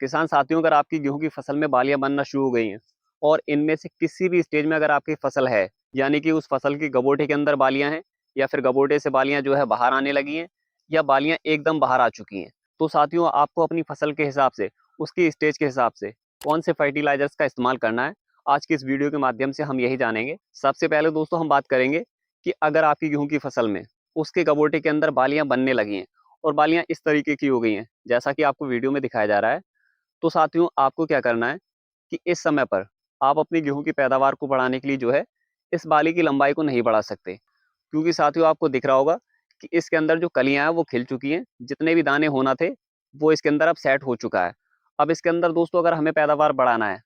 किसान साथियों, अगर आपकी गेहूं की फसल में बालियां बनना शुरू हो गई हैं और इनमें से किसी भी स्टेज में अगर आपकी फसल है, यानी कि उस फसल की गबोटे के अंदर बालियां हैं या फिर गबोटे से बालियां जो है बाहर आने लगी हैं या बालियां एकदम बाहर आ चुकी हैं, तो साथियों आपको अपनी फसल के हिसाब से, उसकी स्टेज के हिसाब से कौन से फर्टिलाइजर्स का इस्तेमाल करना है, आज की इस वीडियो के माध्यम से हम यही जानेंगे। सबसे पहले दोस्तों हम बात करेंगे कि अगर आपकी गेहूं की फसल में उसके गबोटे के अंदर बालियां बनने लगी हैं और बालियां इस तरीके की हो गई हैं जैसा कि आपको वीडियो में दिखाया जा रहा है, तो साथियों आपको क्या करना है कि इस समय पर आप अपनी गेहूं की पैदावार को बढ़ाने के लिए जो है इस बाली की लंबाई को नहीं बढ़ा सकते, क्योंकि साथियों आपको दिख रहा होगा कि इसके अंदर जो कलियां हैं वो खिल चुकी हैं, जितने भी दाने होना थे वो इसके अंदर अब सेट हो चुका है। अब इसके अंदर दोस्तों अगर हमें पैदावार बढ़ाना है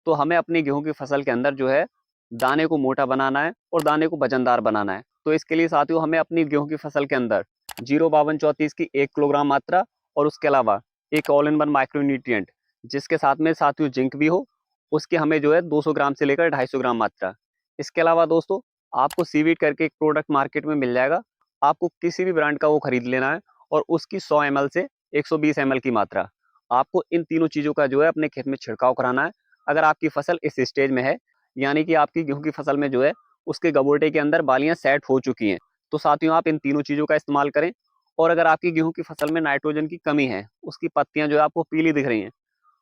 तो हमें अपनी गेहूं की फसल के अंदर जो है दाने को मोटा बनाना है और दाने को वजनदार बनाना है। तो इसके लिए साथियों हमें अपनी गेहूं की फसल के अंदर 05234 की 1 किलोग्राम मात्रा और उसके अलावा एक ऑल इन वन माइक्रोन्यूट्रिएंट जिसके साथ में साथियों जिंक भी हो, उसके हमें जो है 200 ग्राम से लेकर 250 ग्राम मात्रा। इसके अलावा दोस्तों आपको सीवीड करके एक प्रोडक्ट मार्केट में मिल जाएगा, आपको किसी भी ब्रांड का वो खरीद लेना है और उसकी 100 ml से 120 ml की मात्रा, आपको इन तीनों चीज़ों का जो है अपने खेत में छिड़काव कराना है। अगर आपकी फसल इस स्टेज में है, यानी कि आपकी गेहूं की फसल में जो है उसके गबोटे के अंदर बालियां सेट हो चुकी हैं, तो साथियों आप इन तीनों चीज़ों का इस्तेमाल करें। और अगर आपकी गेहूं की फसल में नाइट्रोजन की कमी है, उसकी पत्तियां जो है आपको पीली दिख रही हैं,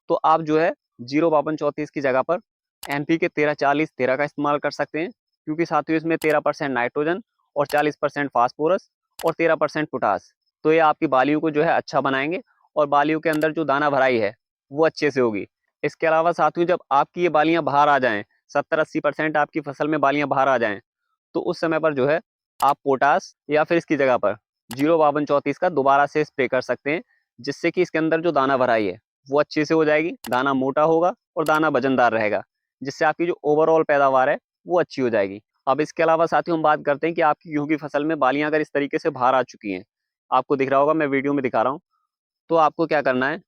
तो आप जो है 05234 की जगह पर NPK 13-40-13 का इस्तेमाल कर सकते हैं, क्योंकि साथियों इसमें 13% नाइट्रोजन और 40% फास्फोरस और 13% पोटास, तो ये आपकी बालियों को जो है अच्छा बनाएंगे और बालियों के अंदर जो दाना भराई है वो अच्छे से होगी। इसके अलावा साथियों जब आपकी ये बालियां बाहर आ जाएं, 70-80% आपकी फसल में बालियां बाहर आ जाएं, तो उस समय पर जो है आप पोटास या फिर इसकी जगह पर 05234 का दोबारा से स्प्रे कर सकते हैं, जिससे कि इसके अंदर जो दाना भराई है वो अच्छे से हो जाएगी, दाना मोटा होगा और दाना वजनदार रहेगा, जिससे आपकी जो ओवरऑल पैदावार है वो अच्छी हो जाएगी। अब इसके अलावा साथियों हम बात करते हैं कि आपकी गेहूं की फसल में बालियां अगर इस तरीके से बाहर आ चुकी हैं, आपको दिख रहा होगा, मैं वीडियो में दिखा रहा हूँ, तो आपको क्या करना है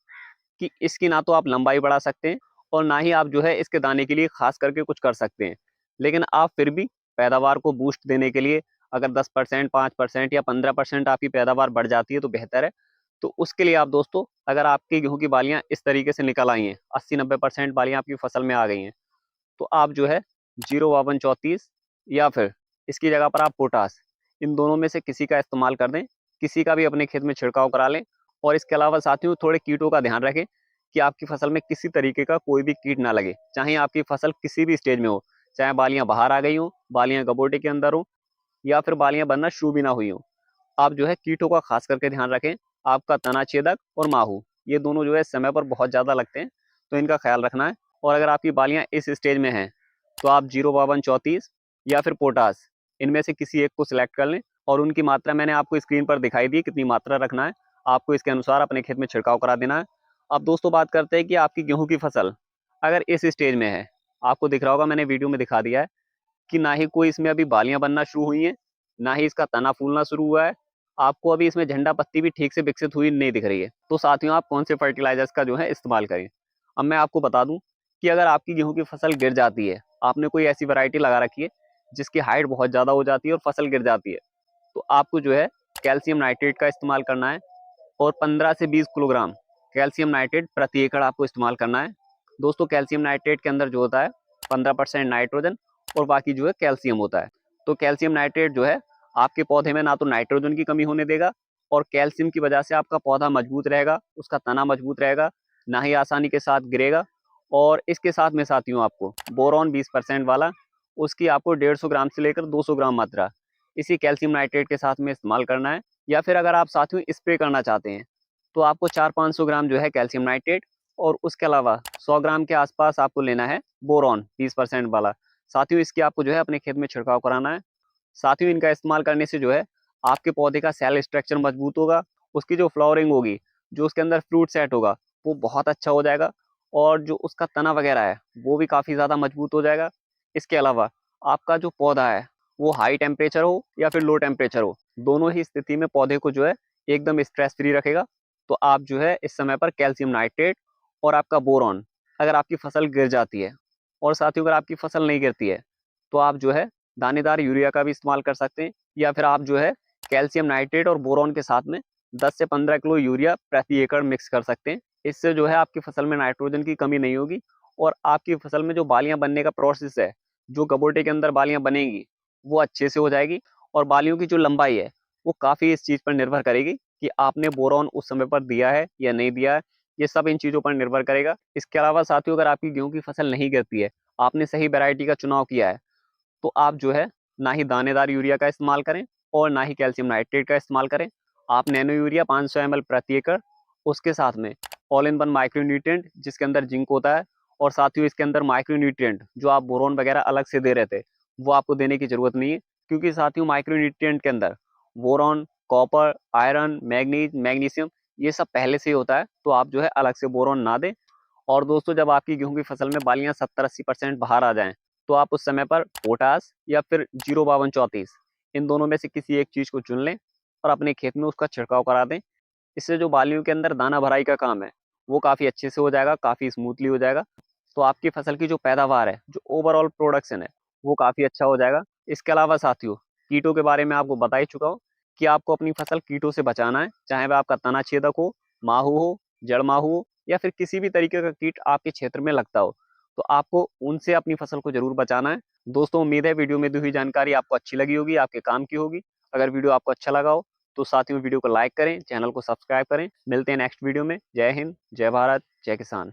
कि इसकी ना तो आप लंबाई बढ़ा सकते हैं और ना ही आप जो है इसके दाने के लिए खास करके कुछ कर सकते हैं, लेकिन आप फिर भी पैदावार को बूस्ट देने के लिए अगर 10%, 5% या 15% आपकी पैदावार बढ़ जाती है तो बेहतर है। तो उसके लिए आप दोस्तों, अगर आपकी गेहूं की बालियां इस तरीके से निकल आई हैं, 80-90% बालियां आपकी फसल में आ गई हैं, तो आप जो है 05234 या फिर इसकी जगह पर आप पोटास, इन दोनों में से किसी का इस्तेमाल कर दें, किसी का भी अपने खेत में छिड़काव करा लें। और इसके अलावा साथियों थोड़े कीटों का ध्यान रखें कि आपकी फसल में किसी तरीके का कोई भी कीट ना लगे, चाहे आपकी फसल किसी भी स्टेज में हो, चाहे बालियां बाहर आ गई हो, बालियां गबोटे के अंदर हो या फिर बालियां बनना शुरू भी ना हुई हो, आप जो है कीटों का खास करके ध्यान रखें। आपका तना छेदक और माहू, ये दोनों जो है समय पर बहुत ज़्यादा लगते हैं, तो इनका ख्याल रखना है। और अगर आपकी बालियां इस स्टेज में हैं तो आप 05234 या फिर पोटास, इनमें से किसी एक को सिलेक्ट कर लें और उनकी मात्रा मैंने आपको स्क्रीन पर दिखाई दी, कितनी मात्रा रखना है, आपको इसके अनुसार अपने खेत में छिड़काव करा देना है। अब दोस्तों बात करते हैं कि आपकी गेहूं की फसल अगर इस स्टेज में है, आपको दिख रहा होगा, मैंने वीडियो में दिखा दिया है कि ना ही कोई इसमें अभी बालियां बनना शुरू हुई हैं, ना ही इसका तना फूलना शुरू हुआ है, आपको अभी इसमें झंडा पत्ती भी ठीक से विकसित हुई नहीं दिख रही है, तो साथियों आप कौन से फर्टिलाइजर्स का जो है इस्तेमाल करें। अब मैं आपको बता दूं कि अगर आपकी गेहूं की फसल गिर जाती है, आपने कोई ऐसी वैरायटी लगा रखी है जिसकी हाइट बहुत ज़्यादा हो जाती है और फसल गिर जाती है, तो आपको जो है कैल्शियम नाइट्रेट का इस्तेमाल करना है और 15 से 20 किलोग्राम कैल्शियम नाइट्रेट प्रति एकड़ आपको इस्तेमाल करना है। दोस्तों कैल्शियम नाइट्रेट के अंदर जो होता है 15% नाइट्रोजन और बाकी जो है कैल्शियम होता है। तो कैल्शियम नाइट्रेट जो है आपके पौधे में ना तो नाइट्रोजन की कमी होने देगा और कैल्शियम की वजह से आपका पौधा मजबूत रहेगा, उसका तना मजबूत रहेगा, ना ही आसानी के साथ गिरेगा। और इसके साथ में साथियों आपको बोरॉन 20% वाला, उसकी आपको 150 ग्राम से लेकर 200 ग्राम मात्रा इसी कैल्शियम नाइट्रेट के साथ में इस्तेमाल करना है। या फिर अगर आप साथियों स्प्रे करना चाहते हैं तो आपको 400-500 ग्राम जो है कैल्शियम नाइट्रेट और उसके अलावा 100 ग्राम के आसपास आपको लेना है बोरॉन 20% वाला। साथियों इसकी आपको जो है अपने खेत में छिड़काव कराना है। साथियों इनका इस्तेमाल करने से जो है आपके पौधे का सेल स्ट्रक्चर मजबूत होगा, उसकी जो फ्लावरिंग होगी, जो उसके अंदर फ्रूट सेट होगा, वो बहुत अच्छा हो जाएगा और जो उसका तना वगैरह है वो भी काफ़ी ज़्यादा मजबूत हो जाएगा। इसके अलावा आपका जो पौधा है वो हाई टेम्परेचर हो या फिर लो टेम्परेचर हो, दोनों ही स्थिति में पौधे को जो है एकदम स्ट्रेस फ्री रखेगा। तो आप जो है इस समय पर कैल्शियम नाइट्रेट और आपका बोरॉन, अगर आपकी फसल गिर जाती है, और साथियों अगर आपकी फसल नहीं गिरती है तो आप जो है दानेदार यूरिया का भी इस्तेमाल कर सकते हैं, या फिर आप जो है कैल्शियम नाइट्रेट और बोरॉन के साथ में 10 से 15 किलो यूरिया प्रति एकड़ मिक्स कर सकते हैं। इससे जो है आपकी फसल में नाइट्रोजन की कमी नहीं होगी और आपकी फसल में जो बालियां बनने का प्रोसेस है, जो गबोटे के अंदर बालियां बनेंगी, वो अच्छे से हो जाएगी। और बालियों की जो लंबाई है, वो काफ़ी इस चीज़ पर निर्भर करेगी कि आपने बोरॉन उस समय पर दिया है या नहीं दिया है। ये सब इन चीज़ों पर निर्भर करेगा। इसके अलावा साथियों, अगर आपकी गेहूँ की फसल नहीं गिरती है, आपने सही वैरायटी का चुनाव किया है, तो आप जो है ना ही दानेदार यूरिया का इस्तेमाल करें और ना ही कैल्शियम नाइट्रेट का इस्तेमाल करें। आप नैनो यूरिया 500 ml प्रति एकड़, उसके साथ में ऑल इन वन माइक्रोन्यूट्रिएंट जिसके अंदर जिंक होता है, और साथियों इसके अंदर माइक्रोन्यूट्रिएंट जो आप बोरोन वगैरह अलग से दे रहे थे, वो आपको देने की जरूरत नहीं है, क्योंकि साथियों माइक्रोन्यूट्रिएंट के अंदर boron, copper, iron, manganese, magnesium, ये सब पहले से ही होता है, तो आप जो है अलग से बोरॉन ना दें। और दोस्तों, जब आपकी गेहूं की फसल में बालियां 70-80% बाहर आ जाएं, तो आप उस समय पर पोटास या फिर 05234, इन दोनों में से किसी एक चीज को चुन लें और अपने खेत में उसका छिड़काव करा दें। इससे जो बालियों के अंदर दाना भराई का काम है, वो काफी अच्छे से हो जाएगा, काफी स्मूथली हो जाएगा। तो आपकी फसल की जो पैदावार है, जो ओवरऑल प्रोडक्शन है, वो काफी अच्छा हो जाएगा। इसके अलावा साथियों, कीटों के बारे में आपको बता ही चुका हूँ कि आपको अपनी फसल कीटों से बचाना है, चाहे वह आपका तना छेदक हो, माहू हो, जड़ माहू हो, या फिर किसी भी तरीके का कीट आपके क्षेत्र में लगता हो, तो आपको उनसे अपनी फसल को जरूर बचाना है। दोस्तों, उम्मीद है वीडियो में दी हुई जानकारी आपको अच्छी लगी होगी, आपके काम की होगी। अगर वीडियो आपको अच्छा लगा हो, तो साथियों वीडियो को लाइक करें, चैनल को सब्सक्राइब करें। मिलते हैं नेक्स्ट वीडियो में। जय हिंद, जय भारत, जय किसान।